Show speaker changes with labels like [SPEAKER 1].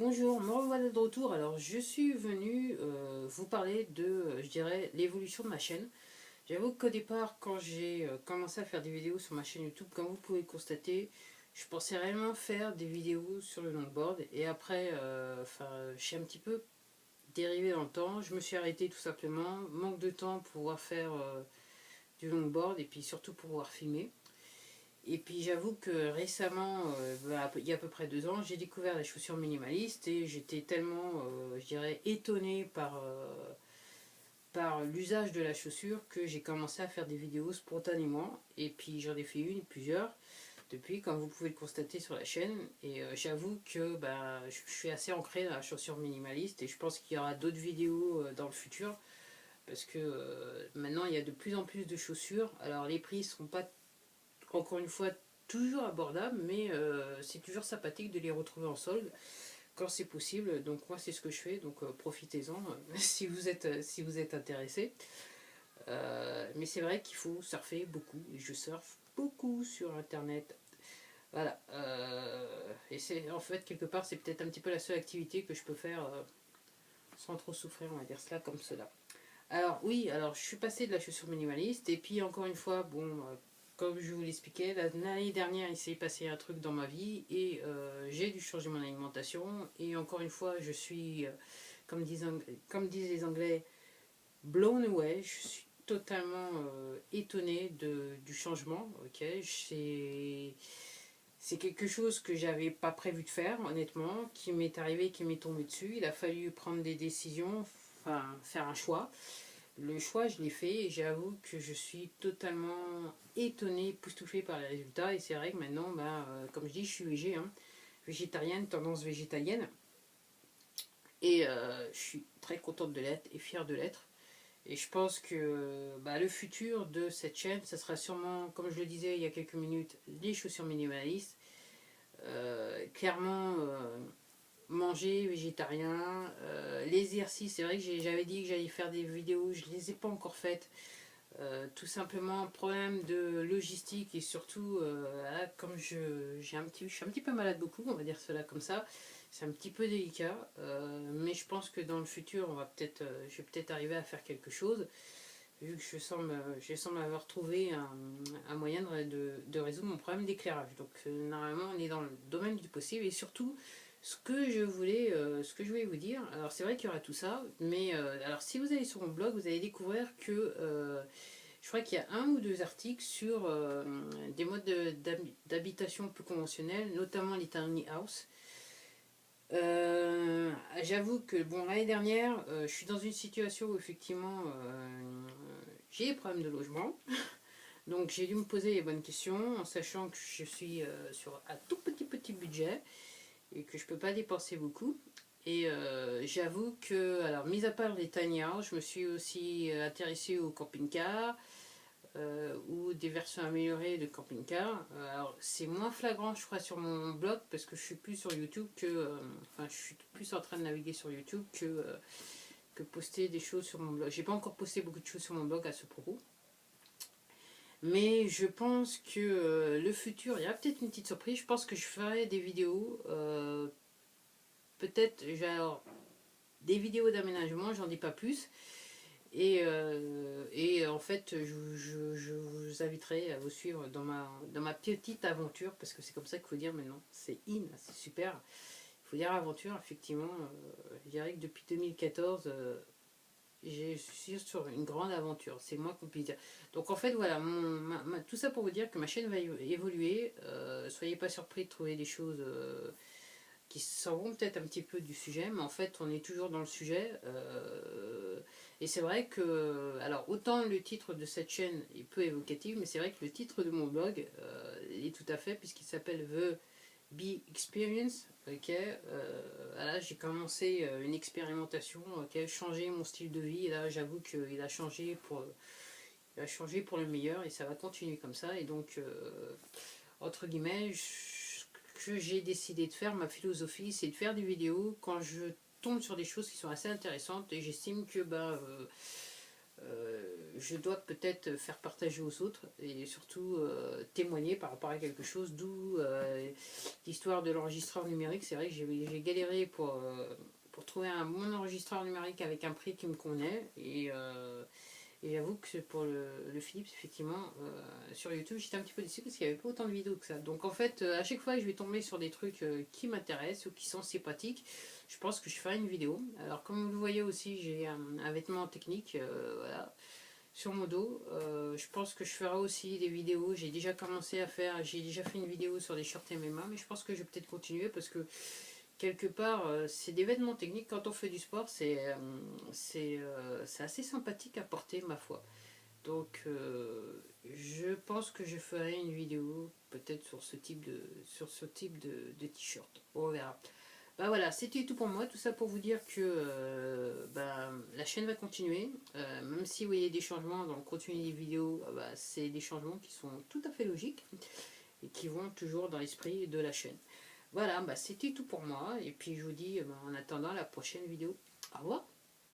[SPEAKER 1] Bonjour, me revoilà de retour. Alors, je suis venue vous parler de, je dirais, l'évolution de ma chaîne. J'avoue qu'au départ, quand j'ai commencé à faire des vidéos sur ma chaîne YouTube, comme vous pouvez le constater, je pensais réellement faire des vidéos sur le longboard. Et après, j'ai un petit peu dérivé dans le temps. Je me suis arrêtée tout simplement. Manque de temps pour pouvoir faire du longboard et puis surtout pour pouvoir filmer. Et puis j'avoue que récemment, il y a à peu près 2 ans, j'ai découvert les chaussures minimalistes et j'étais tellement, je dirais, étonnée par l'usage de la chaussure que j'ai commencé à faire des vidéos spontanément. Et puis j'en ai fait une, plusieurs, depuis, comme vous pouvez le constater sur la chaîne. Et j'avoue que je suis assez ancré dans la chaussure minimaliste et je pense qu'il y aura d'autres vidéos dans le futur. Parce que maintenant il y a de plus en plus de chaussures. Alors les prix ne sont pas encore une fois toujours abordables, mais c'est toujours sympathique de les retrouver en solde quand c'est possible. Donc moi c'est ce que je fais, donc profitez-en si vous êtes intéressé. Mais c'est vrai qu'il faut surfer beaucoup, et je surfe beaucoup sur internet. Voilà. Et c'est en fait quelque part c'est peut-être un petit peu la seule activité que je peux faire sans trop souffrir, on va dire cela comme cela. Alors oui, alors je suis passé de la chaussure minimaliste et puis encore une fois, bon, comme je vous l'expliquais, l'année dernière il s'est passé un truc dans ma vie et j'ai dû changer mon alimentation et encore une fois je suis, comme disent les Anglais, blown away, je suis totalement étonnée du changement, ok, c'est quelque chose que j'avais pas prévu de faire, honnêtement, qui m'est arrivé, qui m'est tombé dessus. Il a fallu prendre des décisions, enfin faire un choix. Le choix, je l'ai fait et j'avoue que je suis totalement étonnée, époustouflée par les résultats. Et c'est vrai que maintenant, comme je dis, je suis végé, hein, végétarienne, tendance végétalienne. Et je suis très contente de l'être et fière de l'être. Et je pense que le futur de cette chaîne, ça sera sûrement, comme je le disais il y a quelques minutes, les chaussures minimalistes. Clairement, manger végétarien, les exercices, c'est vrai que j'avais dit que j'allais faire des vidéos, je ne les ai pas encore faites. Tout simplement problème de logistique et surtout comme je suis un petit peu malade beaucoup, on va dire cela comme ça, c'est un petit peu délicat, mais je pense que dans le futur je vais peut-être arriver à faire quelque chose vu que je semble avoir trouvé un moyen de résoudre mon problème d'éclairage. Donc normalement on est dans le domaine du possible et surtout ce que je voulais vous dire, alors c'est vrai qu'il y aura tout ça, mais alors si vous allez sur mon blog, vous allez découvrir que je crois qu'il y a 1 ou 2 articles sur des modes d'habitation plus conventionnels, notamment les tiny house. J'avoue que bon, l'année dernière, je suis dans une situation où effectivement j'ai des problèmes de logement. Donc j'ai dû me poser les bonnes questions en sachant que je suis sur un tout petit budget et que je peux pas dépenser beaucoup. Et j'avoue que, alors mis à part les tiny house, je me suis aussi intéressée au camping-car ou des versions améliorées de camping-car. Alors c'est moins flagrant je crois sur mon blog parce que je suis plus sur YouTube que... je suis plus en train de naviguer sur YouTube que poster des choses sur mon blog. J'ai pas encore posté beaucoup de choses sur mon blog à ce propos. Mais je pense que le futur, il y a peut-être une petite surprise. Je pense que je ferai des vidéos, peut-être genre des vidéos d'aménagement, j'en dis pas plus. Et en fait, je vous inviterai à vous suivre dans ma petite aventure, parce que c'est comme ça qu'il faut dire maintenant. C'est c'est super. Il faut dire aventure, effectivement. Je dirais que depuis 2014, je suis sur une grande aventure. C'est le moins qu'on puisse dire. Donc en fait, voilà, tout ça pour vous dire que ma chaîne va évoluer. Soyez pas surpris de trouver des choses qui sortiront peut-être un petit peu du sujet, mais en fait on est toujours dans le sujet. Et c'est vrai que, alors autant le titre de cette chaîne est peu évocatif, mais c'est vrai que le titre de mon blog est tout à fait, puisqu'il s'appelle The Bee Experience. Ok, là j'ai commencé une expérimentation, ok, changer mon style de vie, et là j'avoue qu'il a changé pour le meilleur et ça va continuer comme ça. Et donc entre guillemets, ce que j'ai décidé de faire, ma philosophie, c'est de faire des vidéos quand je tombe sur des choses qui sont assez intéressantes et j'estime que je dois peut-être faire partager aux autres et surtout témoigner par rapport à quelque chose, d'où l'histoire de l'enregistreur numérique. C'est vrai que j'ai galéré pour trouver un bon enregistreur numérique avec un prix qui me convenait et j'avoue que pour le Philips, effectivement, sur YouTube, j'étais un petit peu déçu parce qu'il n'y avait pas autant de vidéos que ça. Donc en fait, à chaque fois que je vais tomber sur des trucs qui m'intéressent ou qui sont sympathiques, je pense que je ferai une vidéo. Alors comme vous le voyez aussi, j'ai un vêtement technique, voilà, sur mon dos. Je pense que je ferai aussi des vidéos. J'ai déjà fait une vidéo sur des shorts MMA, mais je pense que je vais peut-être continuer parce que quelque part, c'est des vêtements techniques. Quand on fait du sport, c'est assez sympathique à porter, ma foi. Donc, je pense que je ferai une vidéo peut-être sur ce type de t-shirt. On verra. Bah voilà, c'était tout pour moi. Tout ça pour vous dire que la chaîne va continuer. Même si vous voyez des changements dans le contenu des vidéos, c'est des changements qui sont tout à fait logiques et qui vont toujours dans l'esprit de la chaîne. Voilà, c'était tout pour moi. Et puis je vous dis en attendant la prochaine vidéo. Au revoir.